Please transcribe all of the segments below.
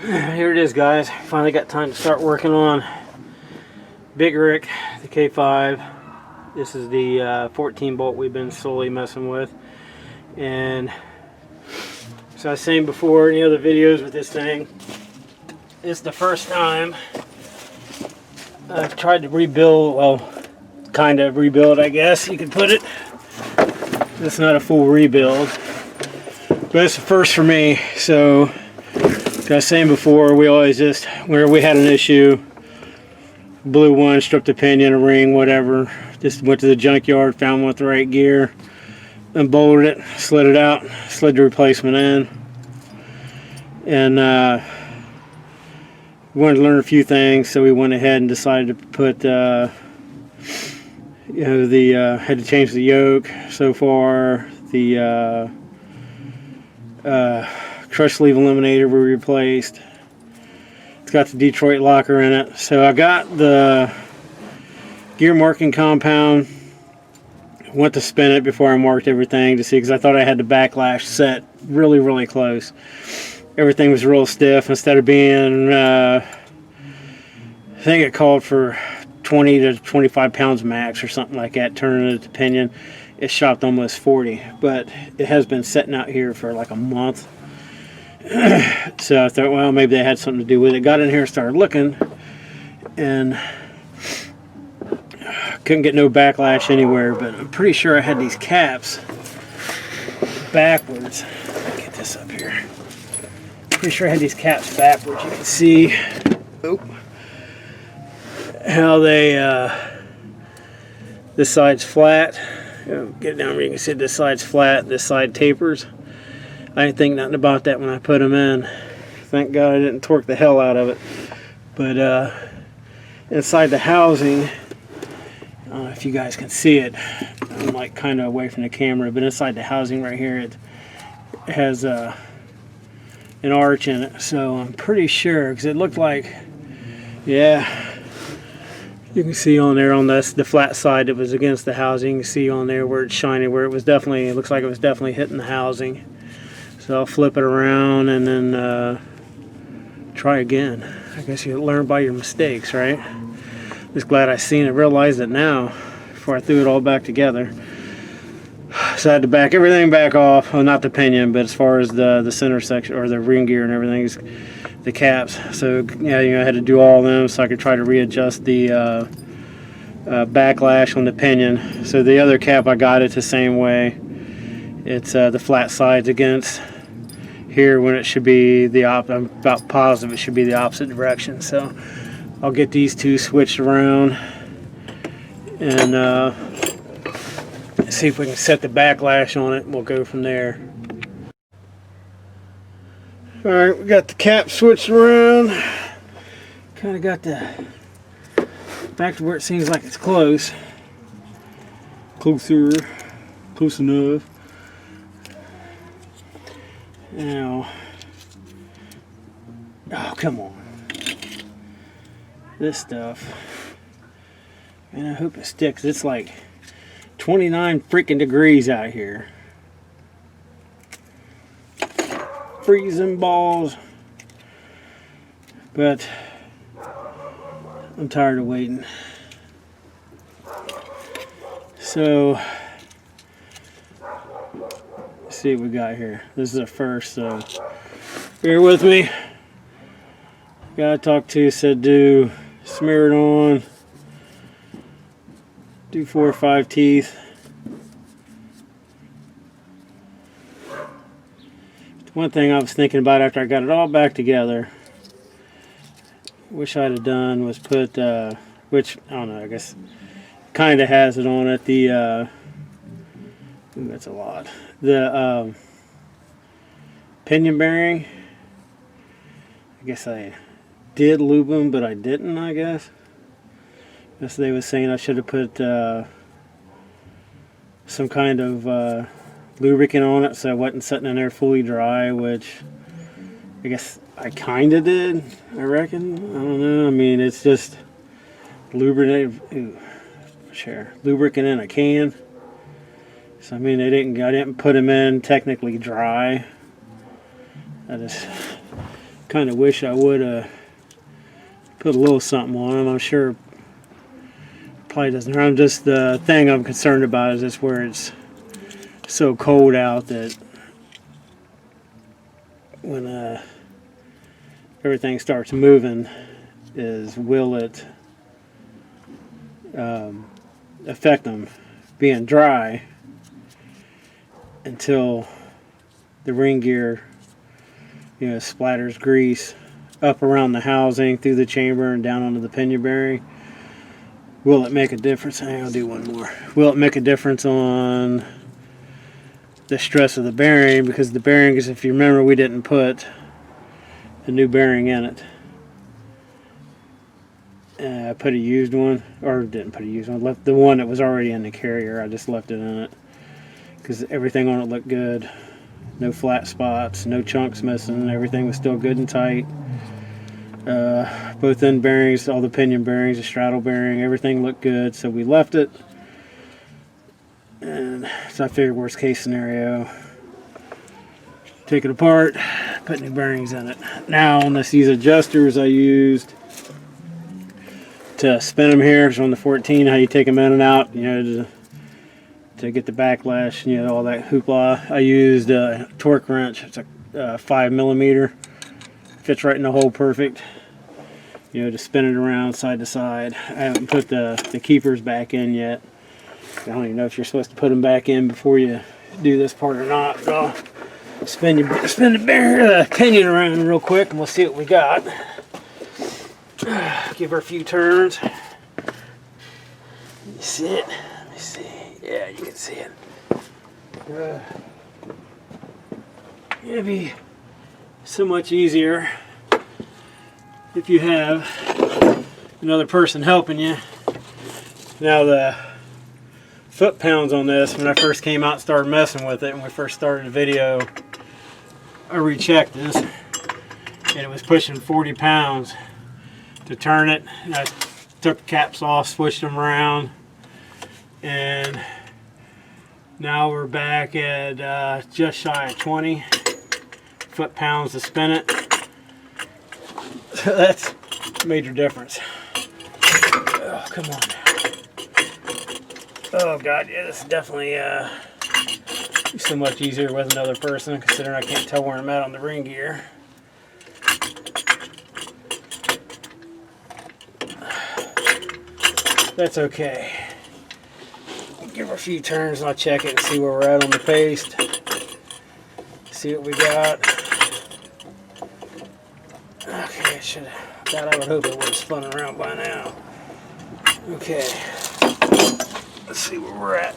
Here it is, guys. Finally got time to start working on Big Rick, the K5. This is the 14 bolt we've been slowly messing with. And so I was saying before in the other videos with this thing, it's the first time I've tried to rebuild, well, kind of rebuild, I guess you could put it. It's not a full rebuild, but it's the first for me. So like I was saying before, we always just, whenever we had an issue, blew one, stripped the pinion, a ring, whatever, just went to the junkyard, found one with the right gear, unbolted it, slid it out, slid the replacement in, and we wanted to learn a few things, so we went ahead and decided to put, had to change the yoke so far, the crush sleeve eliminator we replaced. It's got the Detroit locker in it. So I got the gear marking compound. Went to spin it before I marked everything to see, because I thought I had the backlash set really close. Everything was real stiff. Instead of being, I think it called for 20 to 25 pounds max or something like that, turning it to pinion. It shopped almost 40, but it has been sitting out here for like a month. So I thought, well, maybe they had something to do with it. Got in here, started looking, and couldn't get no backlash anywhere, but I'm pretty sure I had these caps backwards. Get this up here. Pretty sure I had these caps backwards. You can see how they, this side's flat. Get it down where you can see this side's flat, this side tapers. I didn't think nothing about that when I put them in. Thank God I didn't torque the hell out of it. But inside the housing, I don't know if you guys can see it. I'm like kind of away from the camera, but inside the housing right here, it has an arch in it. So I'm pretty sure, because it looked like, yeah, you can see on there on this, the flat side that was against the housing. You can see on there where it's shiny, where it was definitely, it looks like it was definitely hitting the housing. So I'll flip it around and then try again. I guess you learn by your mistakes, right? Just glad I seen it, realized it now before I threw it all back together. So I had to back everything back off. Well, not the pinion, but as far as the center section or the ring gear and everything, the caps. So yeah, I had to do all of them so I could try to readjust the backlash on the pinion. So the other cap, I got it the same way. It's the flat sides against here when it should be the I'm about positive it should be the opposite direction. So I'll get these two switched around and see if we can set the backlash on it, and we'll go from there. Alright, we got the cap switched around. Kind of got the back to where it seems like it's close. Close enough. Now, oh, come on. This stuff. And I hope it sticks. It's like 29 freaking degrees out here. Freezing balls. But I'm tired of waiting. So let's see what we got here. This is a first, so bear with me. Guy I talked to said do smear it on, do 4 or 5 teeth. One thing I was thinking about after I got it all back together, wish I'd have done, was put, which, I don't know, I guess kind of has it on it, the, ooh, that's a lot, the pinion bearing. I guess I did lube them, but I didn't, I guess. They was saying I should have put some kind of lubricant on it so it wasn't sitting in there fully dry, which I guess I kind of did, I reckon. I don't know. I mean, it's just lubricant in a can. So I mean, I didn't put them in technically dry. I just Kind of wish I would have put a little something on them. I'm sure probably doesn't hurt. Just the thing I'm concerned about is just where it's so cold out that when everything starts moving, will it affect them being dry until the ring gear, splatters grease up around the housing, through the chamber, and down onto the pinion bearing. Will it make a difference? I'll do one more. Will it make a difference on the stress of the bearing? Because the bearings, if you remember, we didn't put a new bearing in it. I put a used one, or didn't put a used one. Left the one that was already in the carrier. I just left it in it because everything on it looked good. No flat spots, no chunks missing. Everything was still good and tight. Both end bearings, all the pinion bearings, the straddle bearing, everything looked good. So we left it. And so I figured worst case scenario, take it apart, put new bearings in it. Now on these adjusters I used to spin them here, so on the 14, how you take them in and out, to get the backlash, all that hoopla. I used a torque wrench. It's a 5mm. Fits right in the hole perfect. To spin it around side to side. I haven't put the keepers back in yet. I don't even know if you're supposed to put them back in before you do this part or not. But I'll spin the pinion around real quick and we'll see what we got. Give her a few turns. You see it? Let me see. Yeah, you can see it. It'd be so much easier if you have another person helping you. Now the foot pounds on this, when I first came out and started messing with it, when we first started the video, I rechecked this and it was pushing 40 pounds to turn it. And I took the caps off, switched them around, and now we're back at just shy of 20 foot-pounds to spin it. So that's a major difference. Oh, come on now. Oh God, yeah, this is definitely so much easier with another person, considering I can't tell where I'm at on the ring gear. That's okay. Give her a few turns and I'll check it and see where we're at on the paste. See what we got. Okay, I would hope it would have spun around by now. Okay. Let's see where we're at.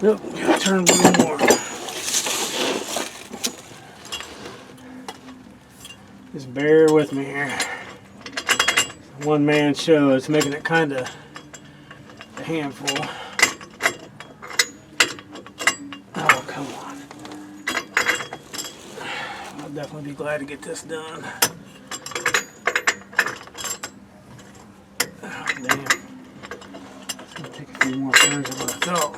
Nope, gotta turn a little more. Just bear with me here. One man show is making it kind of a handful. Oh, come on. I'll definitely be glad to get this done. Oh, damn. It's going to take a few more turns than what I thought.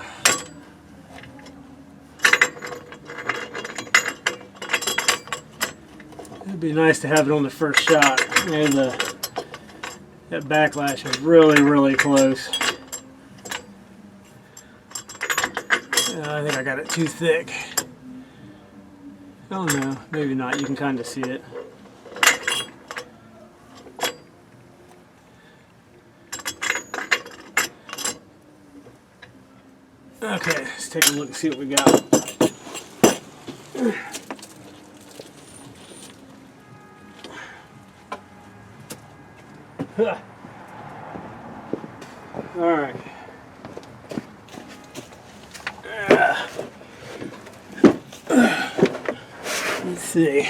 It'd be nice to have it on the first shot. And that backlash is really, really close. I think I got it too thick. Oh no, maybe not. You can kind of see it. Okay, let's take a look and see what we got. All right. Let's see.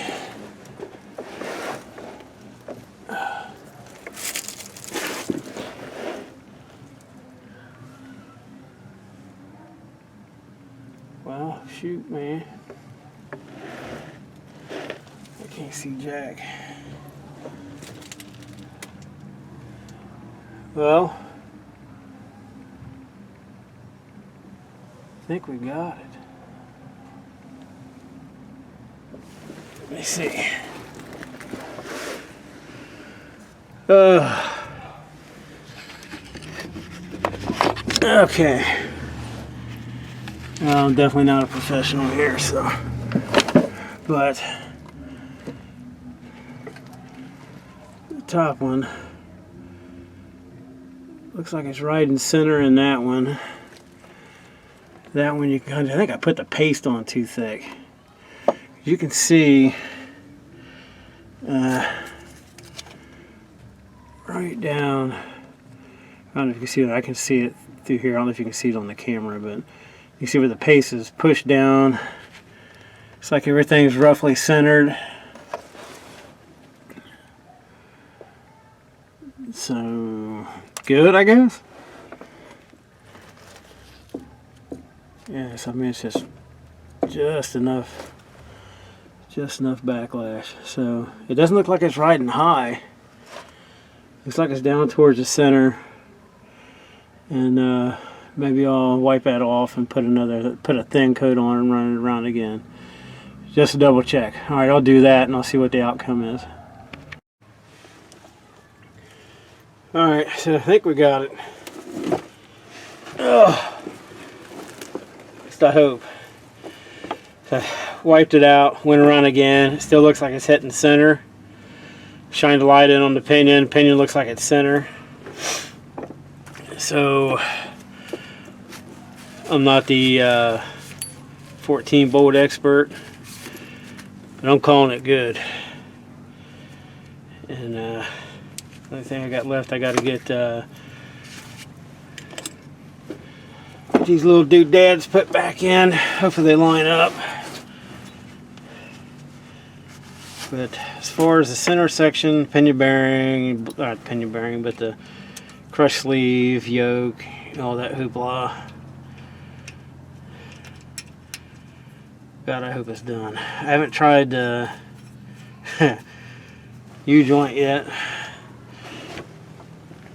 Well, shoot, man. I can't see jack. Well, I think we got it. Let me see. Okay. I'm definitely not a professional here, so. But the top one looks like it's right in center in that one. That one you can, I think I put the paste on too thick. You can see right down. I don't know if you can see it. I can see it through here. I don't know if you can see it on the camera, but you see where the paste is pushed down. It's like everything's roughly centered. So good, I guess. Yes, I mean it's just enough backlash. So it doesn't look like it's riding high. Looks like it's down towards the center. And maybe I'll wipe that off and put a thin coat on and run it around again. Just to double check. Alright, I'll do that and I'll see what the outcome is. Alright, so I think we got it. Oh, at least I hope. So wiped it out, went around again. It still looks like it's hitting center. Shined the light in on the pinion. Pinion looks like it's center. So I'm not the 14 bolt expert, but I'm calling it good. And the only thing I got left, I got to get these little doodads put back in. Hopefully they line up. But as far as the center section, pinion bearing, not pinion bearing, but the crush sleeve, yoke, all that hoopla. God, I hope it's done. I haven't tried the U-joint yet.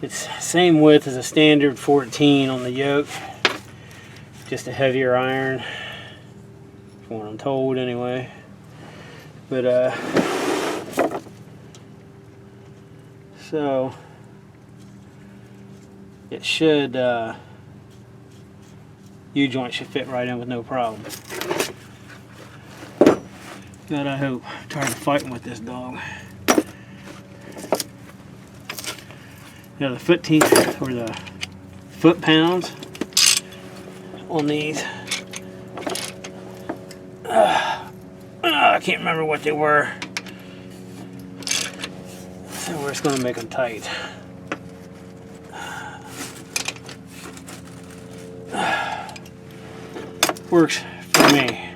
It's same width as a standard 14 on the yoke, just a heavier iron, from what I'm told anyway. But so it should U-joint should fit right in with no problem. God, I hope. I'm tired of fighting with this dog. You know, the the foot pounds on these. I can't remember what they were. So we're just going to make them tight. Works for me.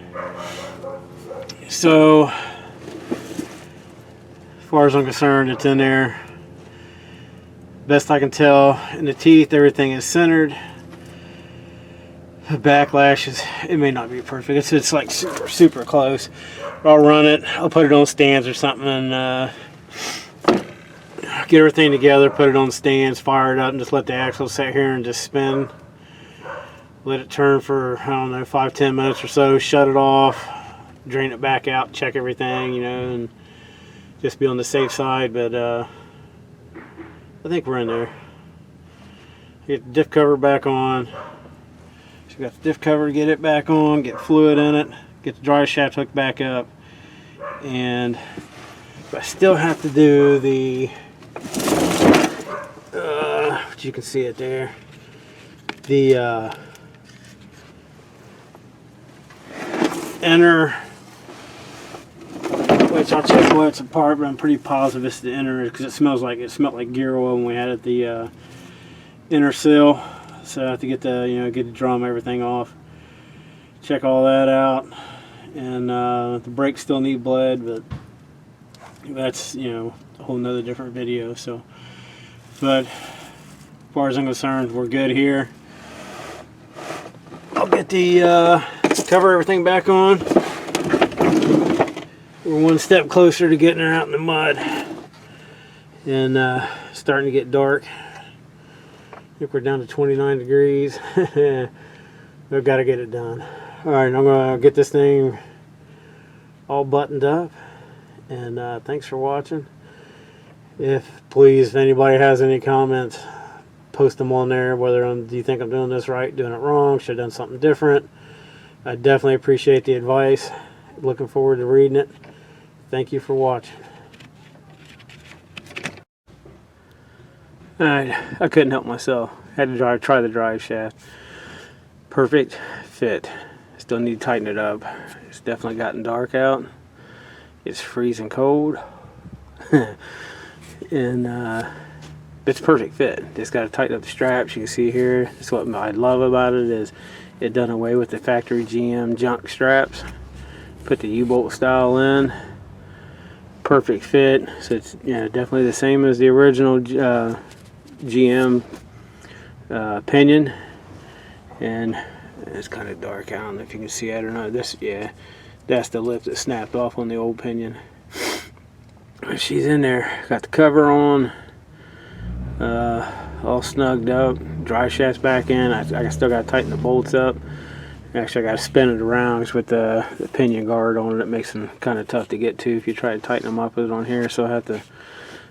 So, as far as I'm concerned, it's in there. Best I can tell, in the teeth, everything is centered. The backlash is, it may not be perfect. It's like super close. I'll run it. I'll put it on stands or something and get everything together, put it on stands, fire it up, and just let the axle sit here and just spin. Let it turn for, I don't know, 5-10 minutes or so. Shut it off, drain it back out, check everything, you know, and just be on the safe side. But I think we're in there. Get the diff cover back on. So got the diff cover, get it back on, get fluid in it, get the dry shaft hooked back up, and I still have to do the you can see it there, the inner, which I'll check where it's apart, but I'm pretty positive it's the inner because it smelled like gear oil when we had it, the inner seal. So I have to get the get the drum, everything off, check all that out, and the brakes still need bled, but that's a whole nother different video. So, but as far as I'm concerned, we're good here. I'll get the cover everything back on. We're one step closer to getting her out in the mud, and starting to get dark. I think we're down to 29 degrees. We've got to get it done. Alright, I'm going to get this thing all buttoned up And thanks for watching. Please, if anybody has any comments, post them on there. Do you think I'm doing this right, doing it wrong, should have done something different? I definitely appreciate the advice. Looking forward to reading it. Thank you for watching. Alright, I couldn't help myself. Had to try the drive shaft. Perfect fit. Still need to tighten it up. It's definitely gotten dark out. It's freezing cold. And it's perfect fit. Just got to tighten up the straps. You can see here. That's what I love about it, is it done away with the factory GM junk straps. Put the U-bolt style in. Perfect fit. So it's definitely the same as the original GM pinion. And it's kind of dark. I don't know if you can see it or not. That's the lip that snapped off on the old pinion. She's in there. Got the cover on. All snugged up. Drive shaft's back in. I still got to tighten the bolts up. Actually, I got to spin it around with the pinion guard on it. It makes them kind of tough to get to if you try to tighten them up with it on here. So I have to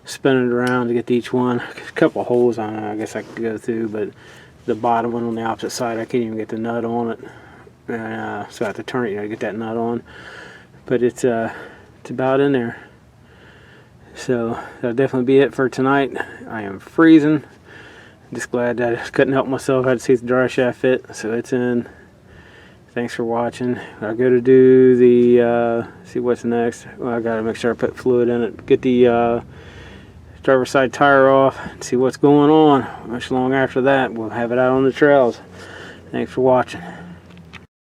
spin it around to get to each one. A couple holes on it I guess I could go through, but the bottom one on the opposite side, I can't even get the nut on it. So I have to turn it to get that nut on. But it's about in there. So that'll definitely be it for tonight. I am freezing. Just glad that I couldn't help myself. I had to see the dry shaft fit, so it's in. Thanks for watching. I go to do the see what's next. Well, I gotta make sure I put fluid in it. Get the driver's side tire off and see what's going on. Much long after that, we'll have it out on the trails. Thanks for watching.